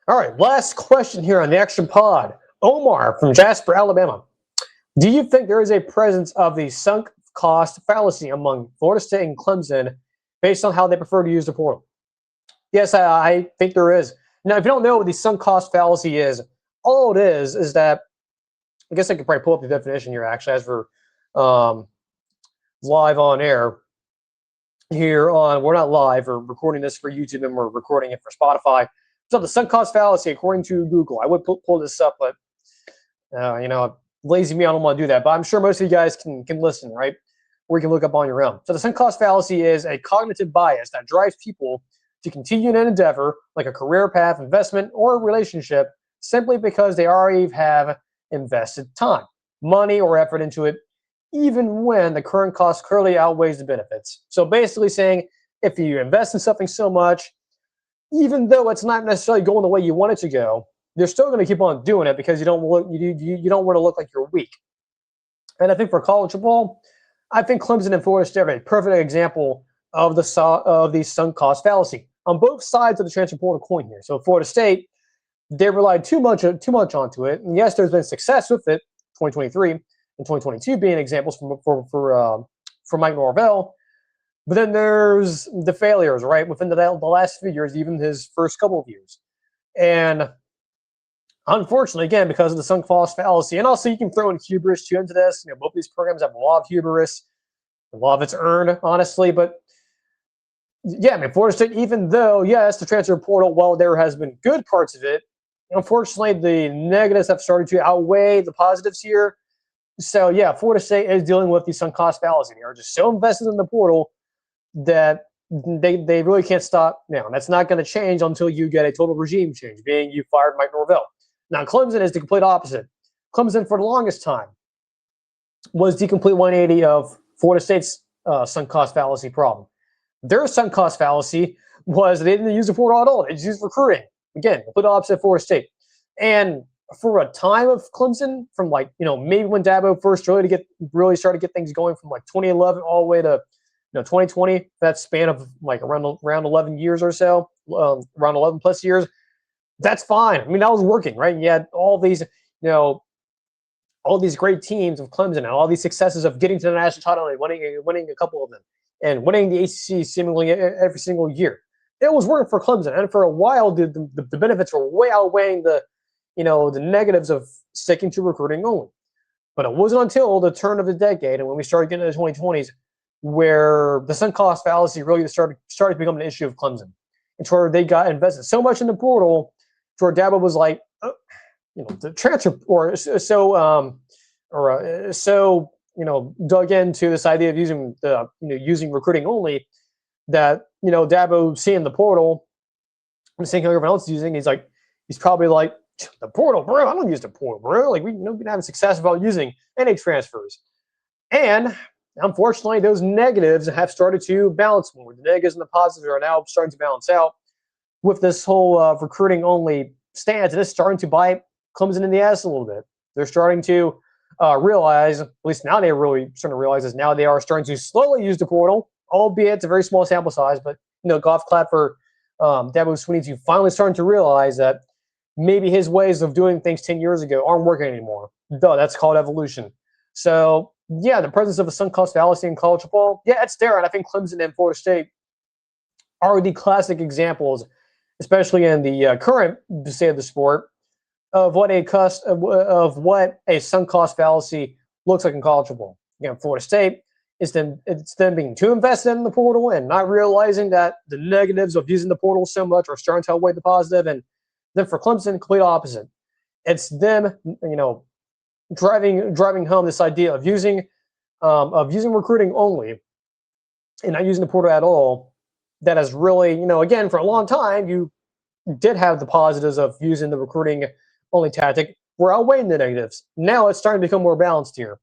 All right, last question here on the Action Pod. Omar from Jasper, Alabama. Do you think there is a presence of the sunk cost fallacy among Florida State and Clemson based on how they prefer to use the portal? Yes, I think there is. Now, if you don't know what the sunk cost fallacy is, all it is that I guess I could probably pull up the definition here actually as we're live on air here on, we're not live, we're recording this for YouTube and we're recording it for Spotify. So the sunk cost fallacy, according to Google, I would pull this up, but lazy me, I don't want to do that. But I'm sure most of you guys can listen, right? Or you can look up on your own. So the sunk cost fallacy is a cognitive bias that drives people to continue in an endeavor, like a career path, investment, or a relationship, simply because they already have invested time, money, or effort into it, even when the current cost clearly outweighs the benefits. So basically saying, if you invest in something so much, even though it's not necessarily going the way you want it to go, you're still going to keep on doing it because you don't want to look like you're weak. And I think for college football, I think Clemson and Florida State are a perfect example of the sunk cost fallacy on both sides of the transfer portal coin here. So Florida State, they relied too much onto it, and yes, there's been success with it, 2023 and 2022 being examples for Mike Norvell. But then there's the failures, right, within the last few years, even his first couple of years. And unfortunately, again, because of the sunk cost fallacy, and also you can throw in hubris too into this. Both these programs have a lot of hubris. A lot of it's earned, honestly. But yeah, Florida State, even though, yes, the transfer portal, while there has been good parts of it, unfortunately, the negatives have started to outweigh the positives here. So yeah, Florida State is dealing with the sunk cost fallacy. They are just so invested in the portal that they really can't stop now. And that's not going to change until you get a total regime change, being you fired Mike Norvell. Now, Clemson is the complete opposite. Clemson, for the longest time, was the complete 180 of Florida State's sunk cost fallacy problem. Their sunk cost fallacy was they didn't use the portal at all. They just used recruiting. Again, complete opposite of Florida State. And for a time of Clemson, from maybe when Dabo first really started to get things going from 2011 all the way to 2020, that span of around 11 years or so, around 11 plus years, that's fine. That was working, right? And you had all these, all these great teams of Clemson and all these successes of getting to the national title and winning a couple of them and winning the ACC seemingly every single year. It was working for Clemson, and for a while, the benefits were way outweighing the negatives of sticking to recruiting only. But it wasn't until the turn of the decade and when we started getting into the 2020s where the sunk cost fallacy really started to become an issue of Clemson. And where they got invested so much in the portal, to where Dabo was like, the transfer dug into this idea of using recruiting only, that Dabo seeing the portal and seeing how everyone else is using, he's probably like, the portal, bro. I don't use the portal, bro. We've been having success about using any transfers. And unfortunately, those negatives have started to balance more. The negatives and the positives are now starting to balance out with this whole recruiting only stance. And it's starting to bite Clemson in the ass a little bit. They're starting to realize, at least now they're really starting to realize, is now they are starting to slowly use the portal, albeit it's a very small sample size. But golf clap for Dabo Swinney to finally starting to realize that maybe his ways of doing things 10 years ago aren't working anymore. That's called evolution. So, yeah, the presence of a sunk cost fallacy in college football, yeah, it's there. And I think Clemson and Florida State are the classic examples, especially in the current state of the sport, of what a sunk cost fallacy looks like in college football. Florida State, it's them being too invested in the portal and not realizing that the negatives of using the portal so much are starting to outweigh the positive. And then for Clemson, complete opposite. It's them, driving home this idea of using recruiting only and not using the portal at all. That has really, again, for a long time, you did have the positives of using the recruiting only tactic. We're outweighing the negatives. Now it's starting to become more balanced here.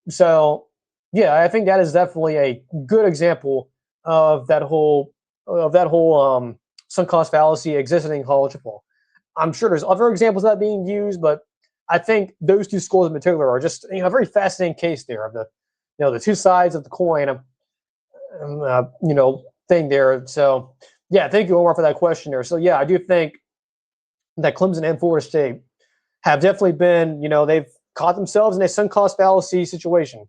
So, yeah, I think that is definitely a good example of that whole sunk cost fallacy existing in college football. I'm sure there's other examples of that being used, but I think those two schools in particular are just a very fascinating case there of the two sides of the coin, thing there. So yeah, thank you, Omar, for that question there. So yeah, I do think that Clemson and Florida State have definitely been, they've caught themselves in a sunk cost fallacy situation.